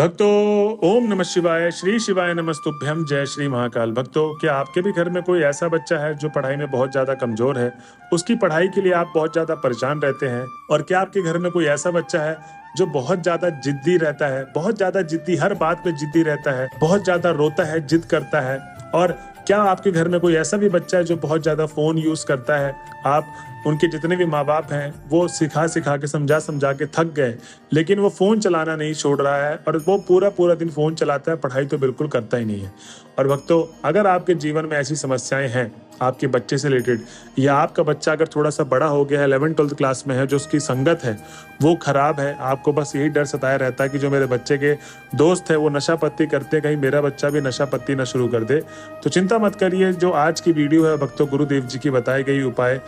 भक्तों, ओम नमः शिवाय, श्री शिवाय नमस्तुभ्यम, जय श्री महाकाल। भक्तों, क्या आपके भी घर में कोई ऐसा बच्चा है जो पढ़ाई में बहुत ज्यादा कमजोर है? उसकी पढ़ाई के लिए आप बहुत ज्यादा परेशान रहते हैं? और क्या आपके घर में कोई ऐसा बच्चा है जो बहुत ज्यादा जिद्दी रहता है, बहुत ज्यादा जिद्दी, हर बात पे जिद्दी रहता है, बहुत ज्यादा रोता है, जिद करता है? और क्या आपके घर में कोई ऐसा भी बच्चा है जो बहुत ज्यादा फोन यूज करता है? आप उनके जितने भी माँ बाप हैं वो सिखा सिखा के, समझा समझा के थक गए, लेकिन वो फोन चलाना नहीं छोड़ रहा है और वो पूरा पूरा दिन फोन चलाता है, पढ़ाई तो बिल्कुल करता ही नहीं है। और भक्तों, अगर आपके जीवन में ऐसी समस्याएं हैं आपके बच्चे से रिलेटेड, या आपका बच्चा अगर थोड़ा सा बड़ा हो गया है, 11th-12th क्लास में है, जो उसकी संगत है वो खराब है, आपको बस यही डर सताया रहता है कि जो मेरे बच्चे के दोस्त है वो नशा पत्ती करते हैं, कहीं मेरा बच्चा भी नशा पत्ती न शुरू कर दे, तो चिंता मत करिए। जो आज की वीडियो है भक्तों, गुरुदेव जी की बताई गई उपाय,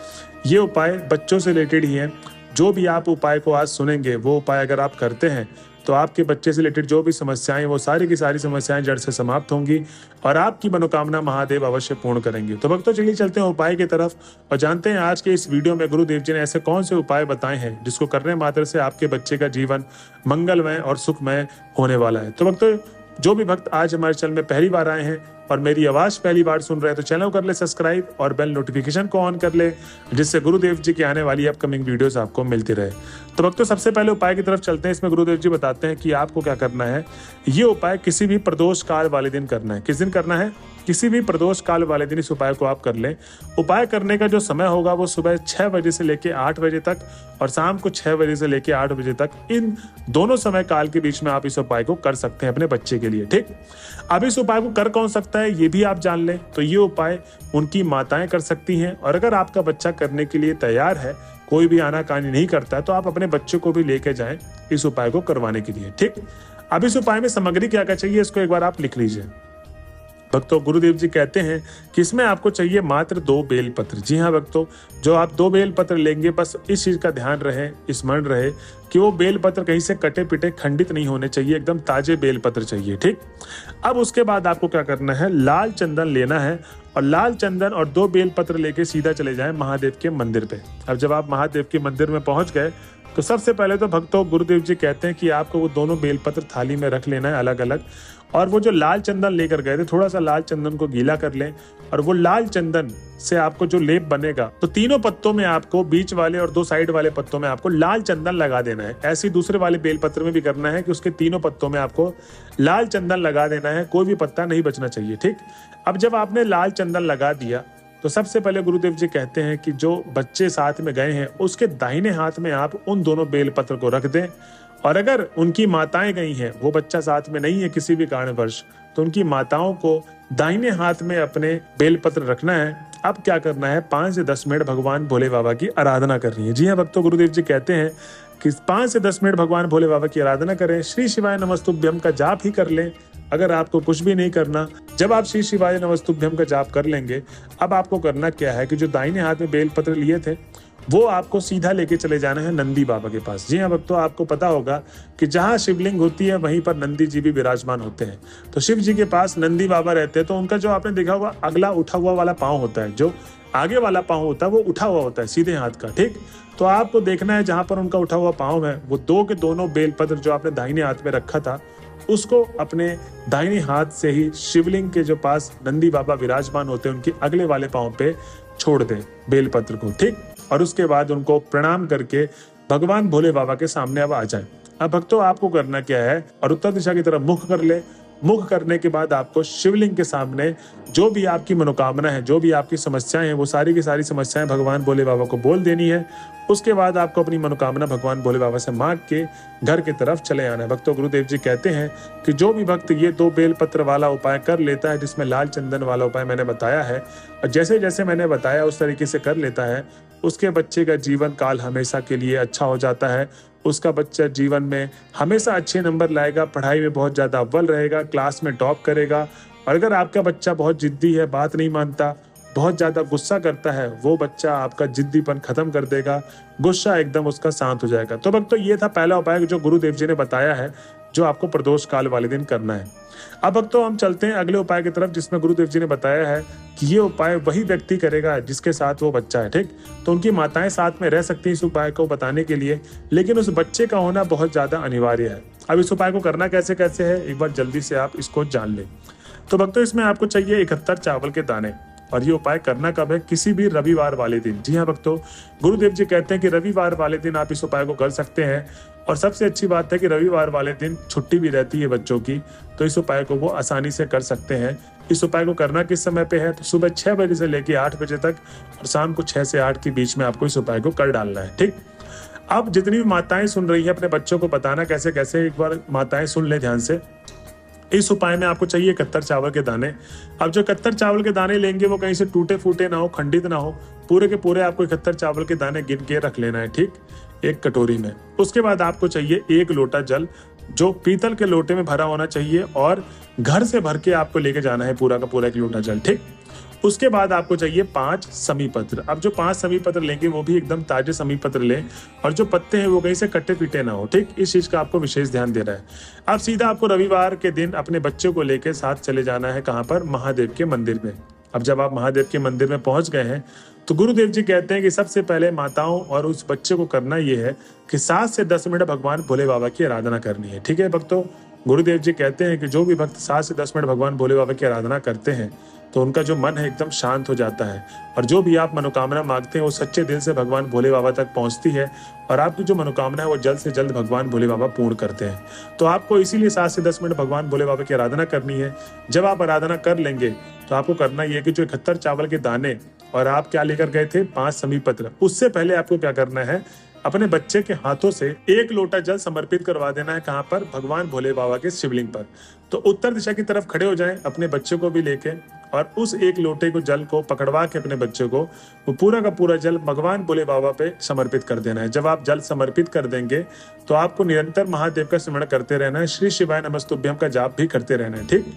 ये उपाय बच्चों से रिलेटेड ही हैं। जो भी आप उपाय को आज सुनेंगे, वो उपाय अगर आप करते हैं तो आपके बच्चे से रिलेटेड जो भी समस्याएं, वो सारी की सारी समस्याएं जड़ से समाप्त होंगी और आपकी मनोकामना महादेव अवश्य पूर्ण करेंगे। तो भक्तों, चलिए चलते हैं उपाय की तरफ और जानते हैं आज के इस वीडियो में गुरुदेव जी ने ऐसे कौन से उपाय बताए हैं जिसको करने मात्र से आपके बच्चे का जीवन मंगलमय और सुखमय होने वाला है। तो भक्तों, जो भी भक्त आज हमारे चैनल में पहली बार आए हैं और मेरी आवाज पहली बार सुन रहे हैं तो चैनल को कर ले सब्सक्राइब और बेल नोटिफिकेशन को ऑन कर ले, जिससे गुरुदेव जी की आने वाली अपकमिंग वीडियोस आपको मिलती रहे। तो भक्तों, सबसे पहले उपाय की तरफ चलते हैं। इसमें गुरुदेव जी बताते हैं कि आपको क्या करना है। ये उपाय किसी भी प्रदोष काल वाले दिन करना है। किस दिन करना है? किसी भी प्रदोष काल वाले दिन इस उपाय को आप कर लें। उपाय करने का जो समय होगा वो सुबह 6 बजे से लेके 8 बजे तक और शाम को 6 बजे से लेके 8 बजे तक, इन दोनों समय काल के बीच में आप इस उपाय को कर सकते हैं अपने बच्चे के लिए। ठीक, अब इस उपाय को कर कौन सकता है ये भी आप जान लें। तो ये उपाय उनकी माताएं कर सकती हैं, और अगर आपका बच्चा करने के लिए तैयार है, कोई भी आनाकानी नहीं करता है, तो आप अपने बच्चे को भी लेके जाएं इस उपाय को करवाने के लिए। ठीक, अब इस उपाय में सामग्री क्या क्या चाहिए इसको एक बार आप लिख लीजिए। भक्तों, गुरुदेव जी कहते हैं कि इसमें आपको चाहिए मात्र 2 बेलपत्र। जी हाँ भक्तों, जो आप 2 बेलपत्र लेंगे, बस इस चीज का ध्यान रहे, स्मरण रहे कि वो बेलपत्र कहीं से कटे पिटे खंडित नहीं होने चाहिए, एकदम ताजे बेलपत्र चाहिए। ठीक, अब उसके बाद आपको क्या करना है, लाल चंदन लेना है और लाल चंदन और 2 बेलपत्र लेके सीधा चले जाएं महादेव के मंदिर पे। अब जब आप महादेव के मंदिर में पहुंच गए तो सबसे पहले तो भक्तों, गुरुदेव जी कहते हैं कि आपको वो दोनों बेलपत्र थाली में रख लेना है अलग अलग, और वो जो लाल चंदन लेकर गए थे, थोड़ा सा लाल चंदन को गीला कर लें और वो लाल चंदन से आपको जो लेप बनेगा, तो तीनों पत्तों में आपको, बीच वाले और 2 साइड वाले पत्तों में आपको लाल चंदन लगा देना है। ऐसे दूसरे वाले बेलपत्र में भी करना है कि उसके तीनों पत्तों में आपको लाल चंदन लगा देना है, कोई भी पत्ता नहीं बचना चाहिए। ठीक, अब जब आपने लाल चंदन लगा दिया तो सबसे पहले गुरुदेव जी कहते हैं कि जो बच्चे साथ में गए हैं उसके दाहिने हाथ में आप उन दोनों बेलपत्र को रख दें, और अगर उनकी माताएं गई हैं, वो बच्चा साथ में नहीं है किसी भी कारणवश, तो उनकी माताओं को दाहिने हाथ में अपने बेलपत्र रखना है। अब क्या करना है, 5 से 10 मिनट भगवान भोले बाबा की आराधना करनी है। जी हाँ भक्तों, गुरुदेव जी कहते हैं कि 5 से 10 मिनट भगवान भोले बाबा की आराधना करें, श्री शिवाय नमस्तुभ्यम का जाप ही कर लें। अगर आपको कुछ भी नहीं करना, जब आप श्री शिवाय नमस्तुभ्यम का जाप कर लेंगे, अब आपको करना क्या है कि जो दाहिने हाथ में बेलपत्र लिए थे वो आपको सीधा लेके चले जाना है नंदी बाबा के पास। जी हाँ भक्तों, आपको पता होगा कि जहाँ शिवलिंग होती है वहीं पर नंदी जी भी विराजमान होते हैं। तो शिव जी के पास नंदी बाबा रहते हैं, तो उनका जो आपने देखा होगा अगला उठा हुआ वाला पाँव होता है, जो आगे वाला पाँव होता है वो उठा हुआ होता है सीधे हाथ का। ठीक, तो आपको देखना है जहां पर उनका उठा हुआ पाँव है, वो 2 के दोनों बेलपत्र जो आपने दाहिने हाथ में रखा था, उसको अपने दाहिने हाथ से ही शिवलिंग के जो पास नंदी बाबा विराजमान होते हैं उनके अगले वाले पाँव पे छोड़ दें बेलपत्र को। ठीक, और उसके बाद उनको प्रणाम करके भगवान भोले बाबा के सामने अब आ जाए। अब भक्तों, आपको करना क्या है, और उत्तर दिशा की तरफ मुख कर ले। मुख करने के बाद आपको शिवलिंग के सामने जो भी आपकी मनोकामना है, जो भी आपकी समस्याएं हैं, वो सारी की सारी समस्याएं भगवान भोले बाबा को बोल देनी है। उसके बाद आपको अपनी मनोकामना भगवान भोले बाबा से मांग के घर की तरफ चले आना है। भक्तों, गुरुदेव जी कहते हैं कि जो भी भक्त ये 2 बेलपत्र वाला उपाय कर लेता है, जिसमें लाल चंदन वाला उपाय मैंने बताया है, और जैसे जैसे मैंने बताया उस तरीके से कर लेता है, उसके बच्चे का जीवन काल हमेशा के लिए अच्छा हो जाता है। उसका बच्चा जीवन में हमेशा अच्छे नंबर लाएगा, पढ़ाई में बहुत ज्यादा अव्वल रहेगा, क्लास में टॉप करेगा। और अगर आपका बच्चा बहुत जिद्दी है, बात नहीं मानता, बहुत ज्यादा गुस्सा करता है, वो बच्चा आपका जिद्दीपन खत्म कर देगा, गुस्सा एकदम उसका शांत हो जाएगा। तो भक्तों, ये था पहला उपाय जो गुरुदेव जी ने बताया है, जो आपको प्रदोष काल वाले दिन करना है। अब भक्तों, हम चलते हैं अगले उपाय की तरफ, जिसमें गुरुदेव जी ने बताया है कि ये उपाय वही व्यक्ति करेगा जिसके साथ वो बच्चा है। ठीक, तो उनकी माताएं साथ में रह सकती हैं इस उपाय को बताने के लिए, लेकिन उस बच्चे का होना बहुत ज्यादा अनिवार्य है। अब इस उपाय को करना कैसे कैसे है, एक बार जल्दी से आप इसको जान लें। तो भक्तों, इसमें आपको चाहिए 71 चावल के दाने, और ये उपाय करना कब है, किसी भी रविवार वाले दिन। जी हाँ भक्तों, गुरुदेव जी कहते हैं कि रविवार वाले दिन आप इस उपाय को कर सकते हैं। और सबसे अच्छी बात है कि रविवार वाले दिन छुट्टी भी रहती है बच्चों की, तो इस उपाय को वो आसानी से कर सकते हैं। इस उपाय को करना किस समय पे है, तो सुबह 6 बजे से लेकर 8 बजे तक, और शाम को 6 से 8 के बीच में आपको इस उपाय को कर डालना है। ठीक, अब जितनी भी माताएं सुन रही है, अपने बच्चों को बताना कैसे कैसे, एक बार माताएं सुन ले ध्यान से। इस उपाय में आपको चाहिए 71 चावल के दाने। अब जो 71 चावल के दाने लेंगे वो कहीं से टूटे फूटे ना हो, खंडित ना हो, पूरे के पूरे आपको 71 चावल के दाने गिन के रख लेना है। ठीक, एक कटोरी में। उसके बाद आपको चाहिए 1 लोटा जल, जो पीतल के लोटे में भरा होना चाहिए, और घर से भर के आपको लेके जाना है पूरा का पूरा 1 लोटा जल। ठीक, उसके बाद आपको चाहिए 5 समी पत्र। अब जो 5 समी पत्र लेंगे वो भी एकदम ताजे समी पत्र लें, और जो पत्ते हैं वो कहीं से कट्टे पीटे ना हो। ठीक, इस चीज का आपको विशेष ध्यान देना है। अब सीधा आपको रविवार के दिन अपने बच्चे को लेके साथ चले जाना है, कहाँ पर, महादेव के मंदिर में। अब जब आप महादेव के मंदिर में पहुंच गए हैं, तो गुरुदेव जी कहते हैं कि सबसे पहले माताओं और उस बच्चे को करना ये है कि 7 से 10 मिनट भगवान भोले बाबा की आराधना करनी है। ठीक है भक्तों, गुरुदेव जी कहते हैं कि जो भी भक्त 7 से 10 मिनट भगवान भोले बाबा की आराधना करते हैं, तो उनका जो मन है एकदम शांत हो जाता है, और जो भी आप मनोकामना मांगते हैं वो सच्चे दिल से भगवान भोले बाबा तक पहुंचती है, और आपकी जो मनोकामना है वो जल्द से जल्द भगवान भोले बाबा पूर्ण करते हैं। तो आपको इसीलिए 7 से 10 मिनट भगवान भोले बाबा की आराधना करनी है। जब आप आराधना कर लेंगे तो आपको करना ये है कि जो 71 चावल के दाने और आप क्या लेकर गए थे, 5 समी पत्र, उससे पहले आपको क्या करना है, अपने बच्चे के हाथों से 1 लोटा जल समर्पित करवा देना है। कहाँ पर, भगवान भोले बाबा के शिवलिंग पर। तो उत्तर दिशा की तरफ खड़े हो जाएं अपने बच्चे को भी लेके, और उस 1 लोटे को जल को पकड़वा के अपने बच्चे को वो पूरा का पूरा जल भगवान भोले बाबा पे समर्पित कर देना है। जब आप जल समर्पित कर देंगे तो आपको निरंतर महादेव का स्मरण करते रहना है, श्री शिवाय नमस्तुभ्यम का जाप भी करते रहना है। ठीक,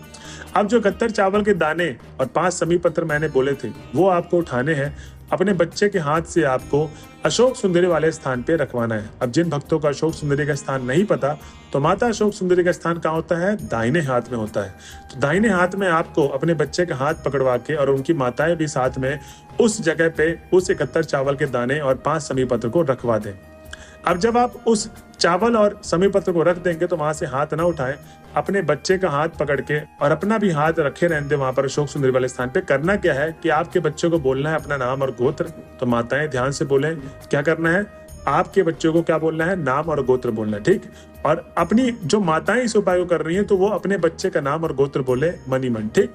अब जो 71 चावल के दाने और 5 समी पत्र मैंने बोले थे वो आपको उठाने हैं, अपने बच्चे के हाथ से आपको अशोक सुंदरी वाले स्थान पे रखवाना है। अब जिन भक्तों का अशोक सुंदरी का स्थान नहीं पता, तो माता अशोक सुंदरी का स्थान कहाँ होता है, दाहिने हाथ में होता है। तो दाहिने हाथ में आपको अपने बच्चे का हाथ पकड़वा के, और उनकी माताएं भी साथ में, उस जगह पे उस 71 चावल के दाने और 5 समी पत्र को रखवा दें। अब जब आप उस चावल और समी पत्र को रख देंगे तो वहां से हाथ ना उठाएं, अपने बच्चे का हाथ पकड़ के और अपना भी हाथ रखे रहने दें वहां पर अशोक सुंदरी वाले स्थान पे। करना क्या है कि आपके बच्चे को बोलना है अपना नाम और गोत्र। तो माताएं ध्यान से बोलें, क्या करना है, आपके बच्चों को क्या बोलना है, नाम और गोत्र बोलना है। ठीक, और अपनी जो माताएं इस उपाय को कर रही हैं तो वो अपने बच्चे का नाम और गोत्र बोले मनी मन। ठीक,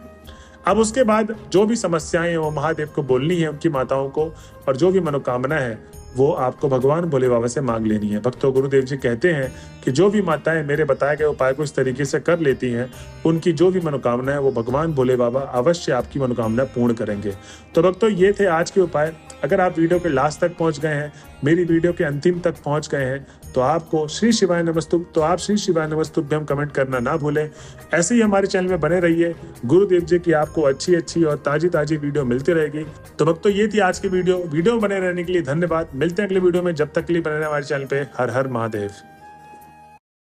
अब उसके बाद जो भी समस्याएं हैं वो महादेव को बोलनी है, उनकी माताओं को, और जो भी मनोकामना है वो आपको भगवान भोले बाबा से मांग लेनी है। भक्तों, गुरुदेव जी कहते हैं कि जो भी माताएं मेरे बताए गए उपाय को इस तरीके से कर लेती हैं, उनकी जो भी मनोकामना है वो भगवान भोले बाबा अवश्य आपकी मनोकामना पूर्ण करेंगे। तो भक्तों, ये थे आज के उपाय। अगर आप वीडियो के लास्ट तक पहुंच गए हैं, मेरी वीडियो के अंतिम तक पहुंच गए हैं, तो आपको श्री शिवाय नमस्तुभ्यम कमेंट करना ना भूलें। ऐसे ही हमारे चैनल में बने रहिए। गुरुदेव जी की आपको अच्छी अच्छी और ताजी ताजी वीडियो मिलती रहेगी। तो भक्तों, ये थी आज की वीडियो में बने रहने के लिए धन्यवाद। मिलते हैं अगले वीडियो में, जब तक के लिए बने रहें हमारे चैनल पे। हर हर महादेव।